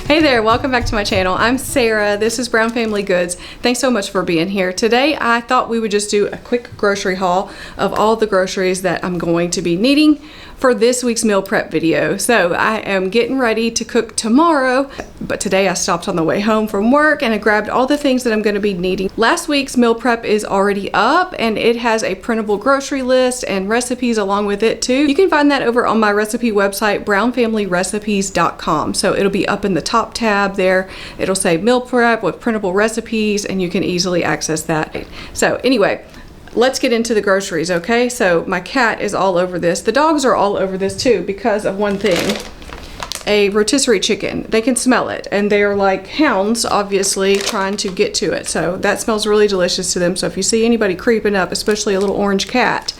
Hey there, welcome back to my channel. I'm Sarah. This is Brown Family Goods. Thanks so much for being here. Today I thought we would just do a quick grocery haul of all the groceries that I'm going to be needing for this week's meal prep video. So I am getting ready to cook tomorrow, but today I stopped on the way home from work and I grabbed all the things that I'm going to be needing. Last week's meal prep is already up and it has a printable grocery list and recipes along with it too. You can find that over on my recipe website, brownfamilyrecipes.com. So it'll be up in the top tab there. It'll say meal prep with printable recipes and you can easily access that. So anyway, let's get into the groceries, okay? So my cat is all over this. The dogs are all over this too because of one thing. A rotisserie chicken. They can smell it and they are like hounds, obviously, trying to get to it. So that smells really delicious to them. So if you see anybody creeping up, especially a little orange cat,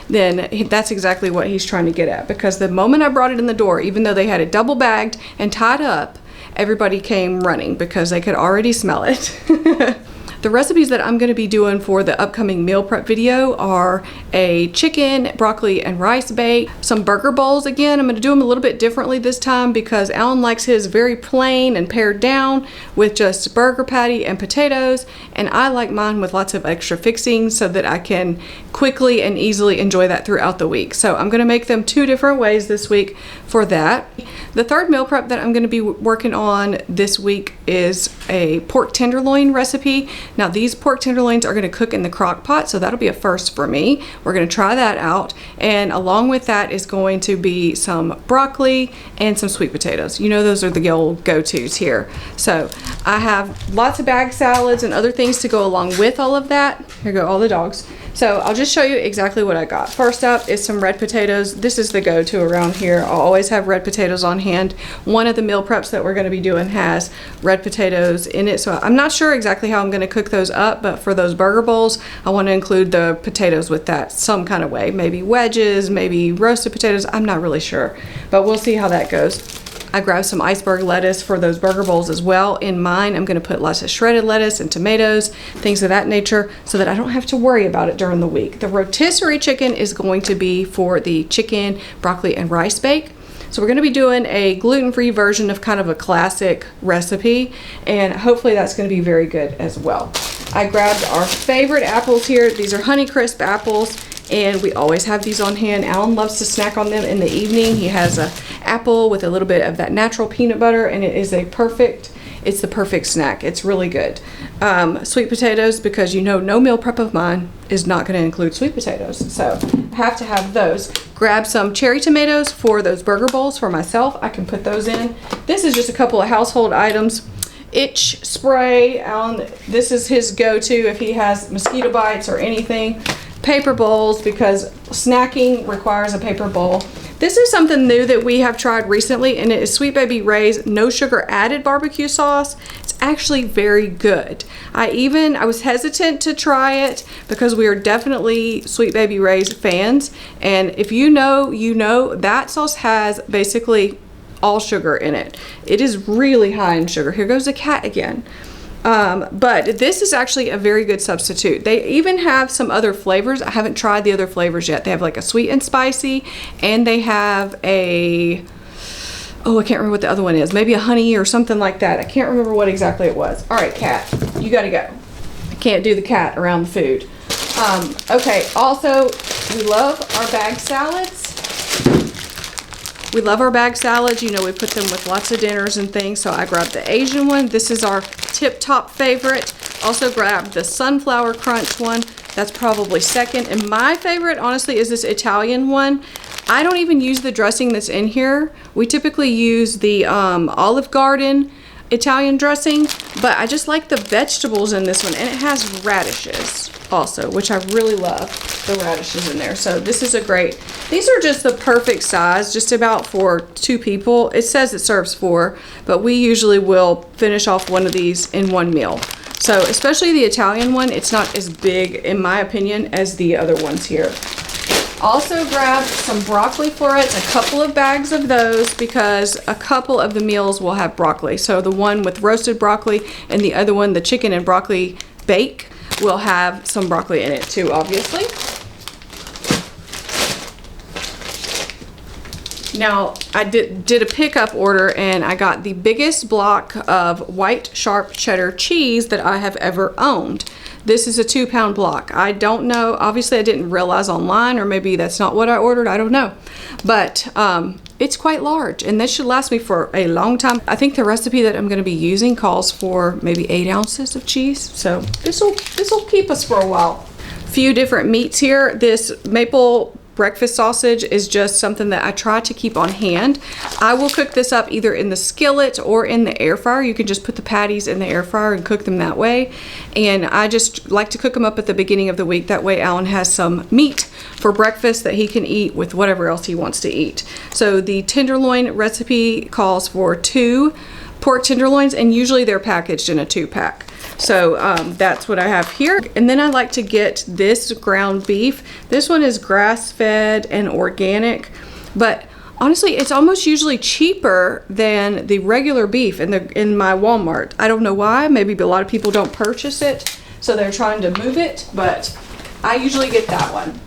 then that's exactly what he's trying to get at. Because the moment I brought it in the door, even though they had it double bagged and tied up, everybody came running because they could already smell it. The recipes that I'm going to be doing for the upcoming meal prep video are a chicken, broccoli, and rice bake, some burger bowls. Again, I'm going to do them a little bit differently this time because Alan likes his very plain and pared down with just burger patty and potatoes, and I like mine with lots of extra fixings so that I can quickly and easily enjoy that throughout the week. So I'm going to make them two different ways this week for that. The third meal prep that I'm going to be working on this week is a pork tenderloin recipe. Now these pork tenderloins are going to cook in the crock pot, so that'll be a first for me. We're going to try that out, and along with that is going to be some broccoli and some sweet potatoes. You know, those are the old go-tos here. So I have lots of bag salads and other things to go along with all of that. Here go all the dogs. So I'll just show you exactly what I got. First up is some red potatoes. This is the go-to around here. I'll always have red potatoes on hand. One of the meal preps that we're going to be doing has red potatoes in it, so I'm not sure exactly how I'm going to cook those up, but for those burger bowls, I want to include the potatoes with that some kind of way. Maybe wedges, maybe roasted potatoes. I'm not really sure, but we'll see how that goes. I grabbed some iceberg lettuce for those burger bowls as well. In mine, I'm going to put lots of shredded lettuce and tomatoes, things of that nature, so that I don't have to worry about it during the week. The rotisserie chicken is going to be for the chicken, broccoli, and rice bake. So we're going to be doing a gluten-free version of kind of a classic recipe, and hopefully that's going to be very good as well. I grabbed our favorite apples here. These are Honeycrisp apples, and we always have these on hand. Alan loves to snack on them in the evening. He has an apple with a little bit of that natural peanut butter, and it's the perfect snack. It's really good. Sweet potatoes, because you know no meal prep of mine is not going to include sweet potatoes, so I have to have those. Grab some cherry tomatoes for those burger bowls for myself. I can put those in. This is just a couple of household items. Itch spray. Alan, this is his go-to if he has mosquito bites or anything. Paper bowls, because snacking requires a paper bowl. This is something new that we have tried recently, and it is Sweet Baby Ray's no sugar added barbecue sauce. It's actually very good. I was hesitant to try it because we are definitely Sweet Baby Ray's fans, and if you know, you know that sauce has basically all sugar in it. It is really high in sugar. Here goes the cat again. But this is actually a very good substitute. They even have some other flavors. I haven't tried the other flavors yet. They have like a sweet and spicy, and they have a, oh, I can't remember what the other one is. Maybe a honey or something like that. I can't remember what exactly it was. All right, cat, you gotta go. I can't do the cat around the food. Okay, also, we love our bag salads. We love our bag salads. You know, we put them with lots of dinners and things. So I grabbed the Asian one. This is our tip-top favorite. Also grabbed the sunflower crunch one. That's probably second. And my favorite, honestly, is this Italian one. I don't even use the dressing that's in here. We typically use the Olive Garden Italian dressing, but I just like the vegetables in this one, and it has radishes also, which I really love the radishes in there. So this is a great, these are just the perfect size, just about for 2 people. It says it serves 4, but we usually will finish off one of these in one meal. So especially the Italian one, it's not as big, in my opinion, as the other ones here. Also grabbed some broccoli for it, a couple of bags of those, because a couple of the meals will have broccoli. So the one with roasted broccoli and the other one, the chicken and broccoli bake, will have some broccoli in it too, obviously. Now, I did a pickup order and I got the biggest block of white sharp cheddar cheese that I have ever owned. This is a 2-pound block. I don't know, obviously I didn't realize online, or maybe that's not what I ordered, I don't know. But it's quite large and this should last me for a long time. I think the recipe that I'm gonna be using calls for maybe 8 ounces of cheese. So this'll keep us for a while. Few different meats here. This maple breakfast sausage is just something that I try to keep on hand. I will cook this up either in the skillet or in the air fryer. You can just put the patties in the air fryer and cook them that way. And I just like to cook them up at the beginning of the week. That way Alan has some meat for breakfast that he can eat with whatever else he wants to eat. So the tenderloin recipe calls for 2 pork tenderloins, and usually they're packaged in a 2-pack. So that's what I have here. And then I like to get this ground beef. This one is grass-fed and organic, but honestly, it's almost usually cheaper than the regular beef in my Walmart. I don't know why. Maybe a lot of people don't purchase it, so they're trying to move it, but I usually get that one.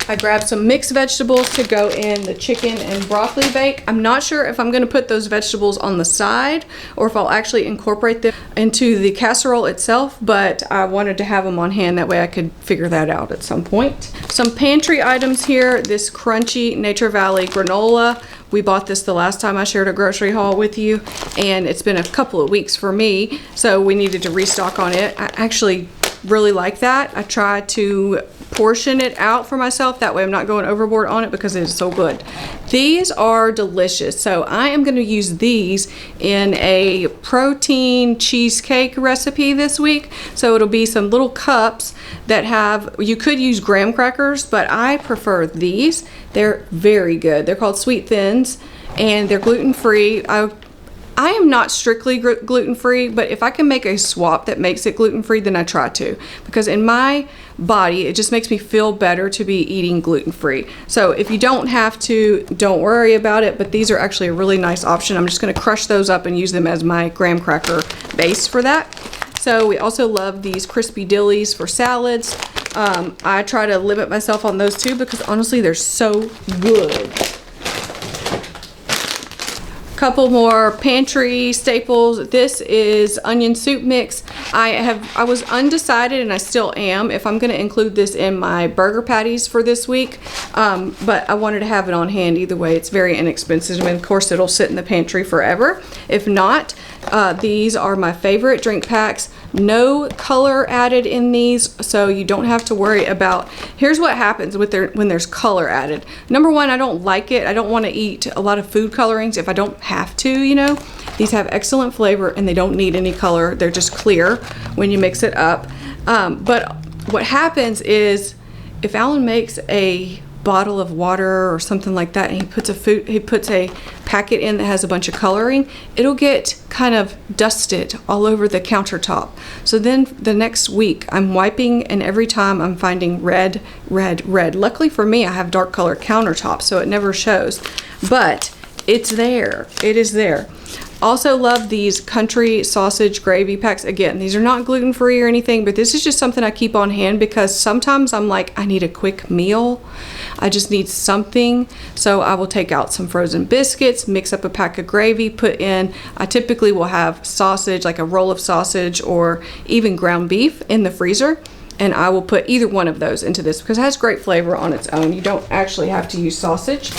I grabbed some mixed vegetables to go in the chicken and broccoli bake. I'm not sure if I'm going to put those vegetables on the side or if I'll actually incorporate them into the casserole itself, but I wanted to have them on hand. That way I could figure that out at some point. Some pantry items here. This crunchy Nature Valley granola. We bought this the last time I shared a grocery haul with you, and it's been a couple of weeks for me, so we needed to restock on it. I actually really like that. I try to portion it out for myself, that way I'm not going overboard on it because it is so good. These are delicious, so I am going to use these in a protein cheesecake recipe this week. So it'll be some little cups that have, you could use graham crackers, but I prefer these. They're very good. They're called Sweet Thins and they're gluten-free. I am not strictly gluten-free, but if I can make a swap that makes it gluten-free, then I try to. Because in my body, it just makes me feel better to be eating gluten-free. So if you don't have to, don't worry about it, but these are actually a really nice option. I'm just gonna crush those up and use them as my graham cracker base for that. So we also love these crispy dillies for salads. I try to limit myself on those too because honestly, they're so good. Couple more pantry staples. This is onion soup mix. I was undecided, and I still am, if I'm going to include this in my burger patties for this week, but I wanted to have it on hand either way. It's very inexpensive, and of course it'll sit in the pantry forever. If not, these are my favorite drink packs. No color added in these, so you don't have to worry about. Here's what happens with when there's color added. Number one, I don't like it. I don't want to eat a lot of food colorings if I don't have to, you know. These have excellent flavor and they don't need any color. They're just clear when you mix it up. But what happens is if Alan makes a bottle of water or something like that and he puts a packet in that has a bunch of coloring, it'll get kind of dusted all over the countertop. So then the next week I'm wiping, and every time I'm finding red, red, red. Luckily for me, I have dark color countertops, so it never shows, but it's there. It is there. Also love these country sausage gravy packs. Again, these are not gluten-free or anything, but this is just something I keep on hand because sometimes I'm like, I need a quick meal. I just need something. So I will take out some frozen biscuits, mix up a pack of gravy, put in, I typically will have sausage, like a roll of sausage or even ground beef in the freezer. And I will put either one of those into this because it has great flavor on its own. You don't actually have to use sausage.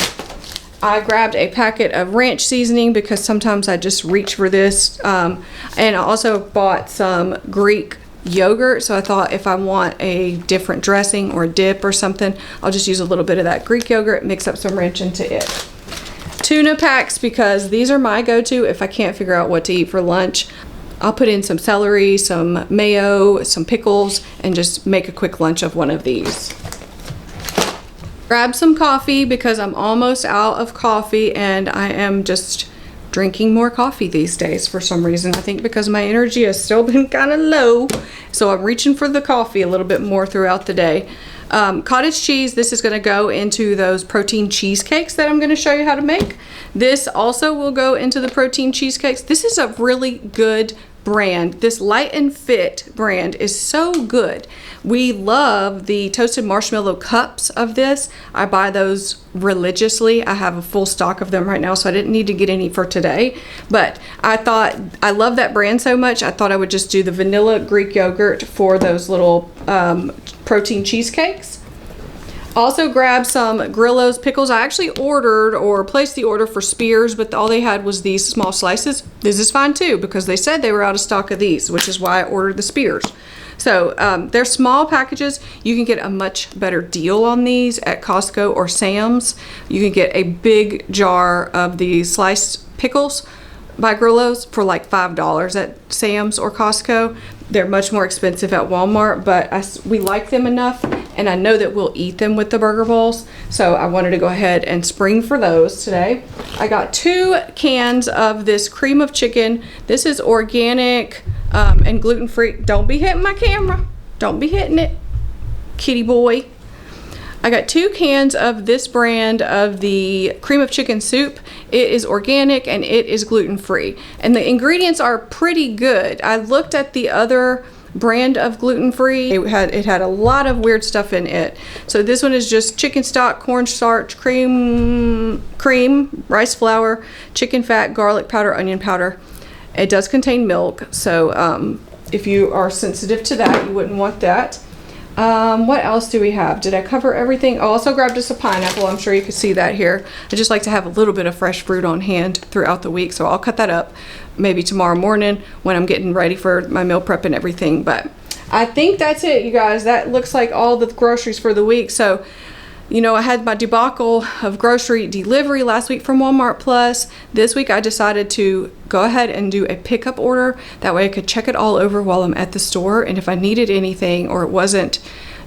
I grabbed a packet of ranch seasoning because sometimes I just reach for this. And I also bought some Greek yogurt. So I thought if I want a different dressing or a dip or something, I'll just use a little bit of that Greek yogurt, mix up some ranch into it. Tuna packs, because these are my go-to if I can't figure out what to eat for lunch. I'll put in some celery, some mayo, some pickles, and just make a quick lunch of one of these. Grab some coffee because I'm almost out of coffee and I am just drinking more coffee these days for some reason. I think because my energy has still been kind of low, so I'm reaching for the coffee a little bit more throughout the day. Cottage cheese, this is going to go into those protein cheesecakes that I'm going to show you how to make. This also will go into the protein cheesecakes. This is a really good brand, this Light and Fit brand, is so good. We love the toasted marshmallow cups of this. I buy those religiously. I have a full stock of them right now, so I didn't need to get any for today. But I thought, I love that brand so much, I thought I would just do the vanilla Greek yogurt for those little protein cheesecakes. Also grabbed some Grillo's pickles. I actually ordered or placed the order for spears, but all they had was these small slices. This is fine too, because they said they were out of stock of these, which is why I ordered the spears. So they're small packages. You can get a much better deal on these at Costco or Sam's. You can get a big jar of the sliced pickles by Grillo's for like $5 at Sam's or Costco. They're much more expensive at Walmart, but we like them enough, and I know that we'll eat them with the burger bowls, so I wanted to go ahead and spring for those today. I got 2 cans of this cream of chicken. This is organic and gluten-free. Don't be hitting my camera. Don't be hitting it, kitty boy. I got 2 cans of this brand of the cream of chicken soup. It is organic and it is gluten-free. And the ingredients are pretty good. I looked at the other brand of gluten-free. It had a lot of weird stuff in it. So this one is just chicken stock, cornstarch, cream, rice flour, chicken fat, garlic powder, onion powder. It does contain milk, so if you are sensitive to that, you wouldn't want that. What else do we have? Did I cover everything? Oh, I also grabbed us a pineapple. I'm sure you can see that here. I just like to have a little bit of fresh fruit on hand throughout the week, so I'll cut that up maybe tomorrow morning when I'm getting ready for my meal prep and everything. But I think that's it, you guys. That looks like all the groceries for the week. So, you know, I had my debacle of grocery delivery last week from Walmart Plus. This week I decided to go ahead and do a pickup order. That way I could check it all over while I'm at the store. And if I needed anything or it wasn't,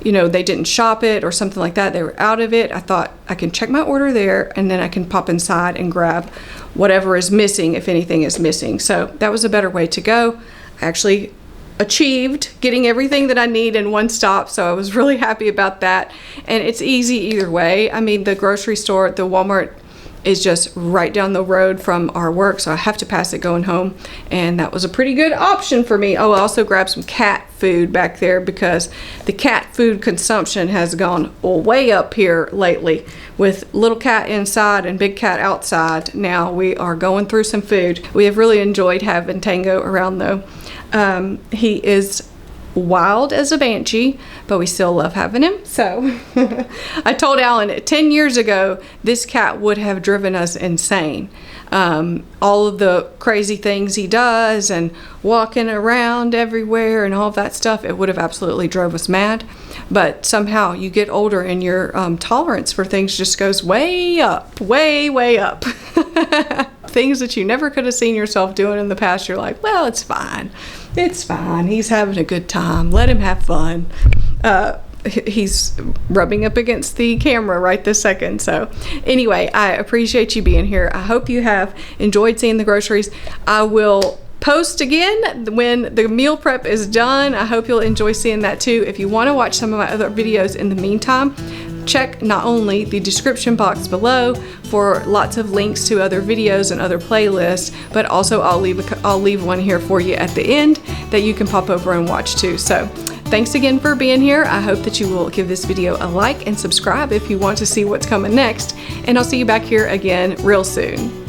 you know, they didn't shop it or something like that, they were out of it, I thought I can check my order there and then I can pop inside and grab whatever is missing, if anything is missing. So that was a better way to go. I actually achieved getting everything that I need in one stop, so I was really happy about that. And it's easy either way. I mean, the grocery store, the Walmart, is just right down the road from our work, so I have to pass it going home, and that was a pretty good option for me. Oh, I also grabbed some cat food back there because the cat food consumption has gone way up here lately with little cat inside and big cat outside. Now we are going through some food. We have really enjoyed having Tango around though. He is wild as a banshee, but we still love having him. So I told Alan 10 years ago this cat would have driven us insane. All of the crazy things he does and walking around everywhere and all of that stuff, it would have absolutely drove us mad. But somehow you get older and your tolerance for things just goes way up, way up. Things that you never could have seen yourself doing in the past, you're like, well, it's fine. It's fine. He's having a good time. Let him have fun. He's rubbing up against the camera right this second. So anyway, I appreciate you being here. I hope you have enjoyed seeing the groceries. I will post again when the meal prep is done. I hope you'll enjoy seeing that too. If you want to watch some of my other videos in the meantime, check not only the description box below for lots of links to other videos and other playlists, but also I'll leave one here for you at the end that you can pop over and watch too. So thanks again for being here. I hope that you will give this video a like and subscribe if you want to see what's coming next, and I'll see you back here again real soon.